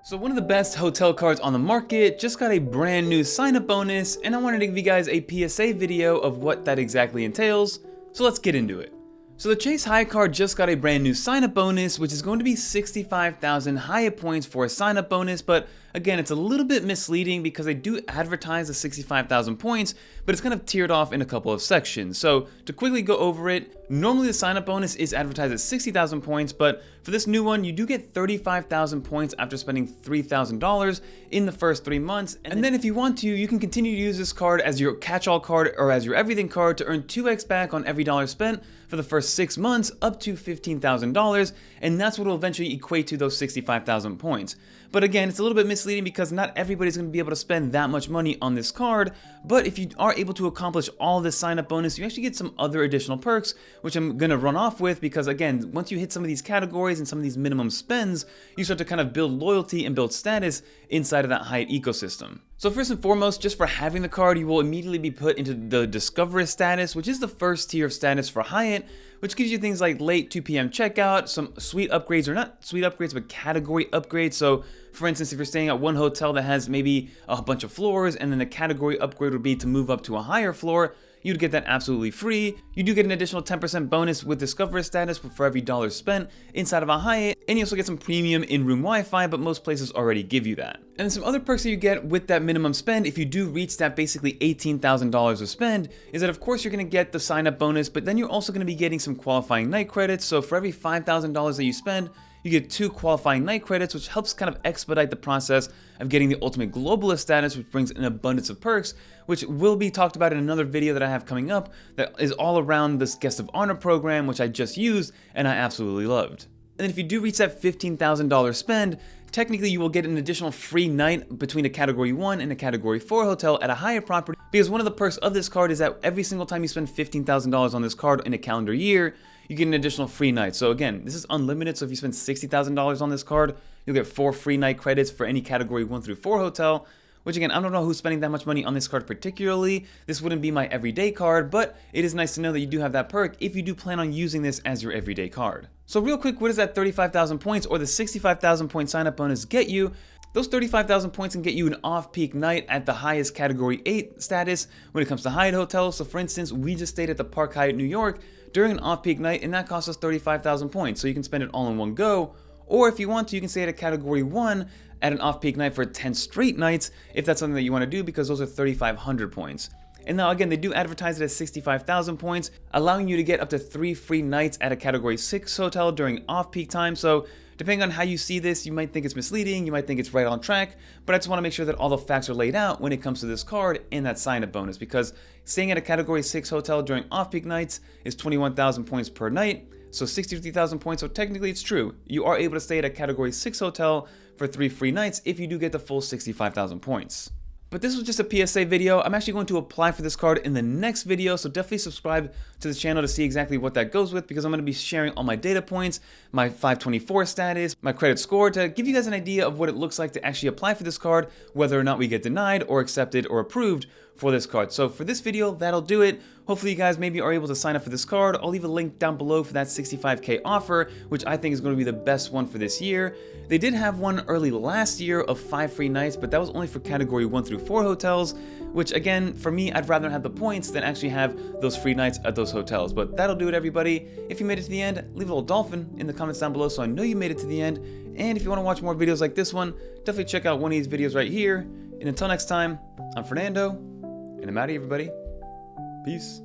So one of the best hotel cards on the market just got a brand new sign-up bonus, and I wanted to give you guys a PSA video of what that exactly entails, so let's get into it. So the Chase Hyatt card just got a brand new sign-up bonus, which is going to be 65,000 Hyatt points for a sign-up bonus, but again, it's a little bit misleading because they do advertise the 65,000 points, but it's kind of tiered off in a couple of sections. So to quickly go over it, normally the sign-up bonus is advertised at 60,000 points, but for this new one, you do get 35,000 points after spending $3,000 in the first 3 months. And then if you want to, you can continue to use this card as your catch-all card or as your everything card to earn 2x back on every dollar spent for the first 6 months up to $15,000, and that's what will eventually equate to those 65,000 points. But again, it's a little bit misleading because not everybody's going to be able to spend that much money on this card, but if you are able to accomplish all this sign-up bonus, you actually get some other additional perks, which I'm going to run off with because again, once you hit some of these categories and some of these minimum spends, you start to kind of build loyalty and build status inside of that Hyatt ecosystem. So first and foremost, just for having the card, you will immediately be put into the Discoverer status, which is the first tier of status for Hyatt, which gives you things like late 2 p.m. checkout, some suite upgrades, or not suite upgrades, but category upgrades. So for instance, if you're staying at one hotel that has maybe a bunch of floors, and then the category upgrade would be to move up to a higher floor, you'd get that absolutely free. You do get an additional 10% bonus with Discoverer status for every dollar spent inside of a Hyatt, and you also get some premium in-room Wi-Fi, but most places already give you that. And then some other perks that you get with that minimum spend, if you do reach that basically $18,000 of spend, is that of course you're going to get the sign-up bonus, but then you're also going to be getting some qualifying night credits. So for every $5,000 that you spend, you get 2 qualifying night credits, which helps kind of expedite the process of getting the ultimate globalist status, which brings an abundance of perks, which will be talked about in another video that I have coming up that is all around this guest of honor program, which I just used and I absolutely loved. And then if you do reach that $15,000 spend, technically you will get an additional free night between a category 1 and a category 4 hotel at a Hyatt property, because one of the perks of this card is that every single time you spend $15,000 on this card in a calendar year, you get an additional free night. So again, this is unlimited, so if you spend $60,000 on this card, you'll get 4 free night credits for any category 1 through 4 hotel, which again, I don't know who's spending that much money on this card particularly. This wouldn't be my everyday card, but it is nice to know that you do have that perk if you do plan on using this as your everyday card. So real quick, what does that 35,000 points or the 65,000 point sign-up bonus get you? Those 35,000 points can get you an off-peak night at the highest category 8 status when it comes to Hyatt hotels. So for instance, we just stayed at the Park Hyatt New York during an off-peak night, and that cost us 35,000 points. So you can spend it all in one go, or if you want to, you can stay at a category 1 at an off-peak night for 10 straight nights if that's something that you want to do, because those are 3,500 points. And now again, they do advertise it as 65,000 points, allowing you to get up to 3 free nights at a category 6 hotel during off-peak time. So depending on how you see this, you might think it's misleading, you might think it's right on track, but I just want to make sure that all the facts are laid out when it comes to this card and that sign-up bonus, because staying at a category 6 hotel during off-peak nights is 21,000 points per night, so 63,000 points. So technically it's true. You are able to stay at a category 6 hotel for 3 free nights if you do get the full 65,000 points. But this was just a PSA video. I'm actually going to apply for this card in the next video, so definitely subscribe to the channel to see exactly what that goes with, because I'm going to be sharing all my data points, my 524 status, my credit score, to give you guys an idea of what it looks like to actually apply for this card, whether or not we get denied or accepted or approved for this card. So for this video, that'll do it. Hopefully you guys maybe are able to sign up for this card. I'll leave a link down below for that 65K offer, which I think is going to be the best one for this year. They did have one early last year of 5 free nights, but that was only for category 1 through 4 hotels, which again, for me, I'd rather have the points than actually have those free nights at those hotels. But that'll do it, everybody. If you made it to the end, leave a little dolphin in the comments down below so I know you made it to the end. And if you want to watch more videos like this one, definitely check out one of these videos right here. And until next time, I'm Fernando, and I'm out of here, everybody. Peace.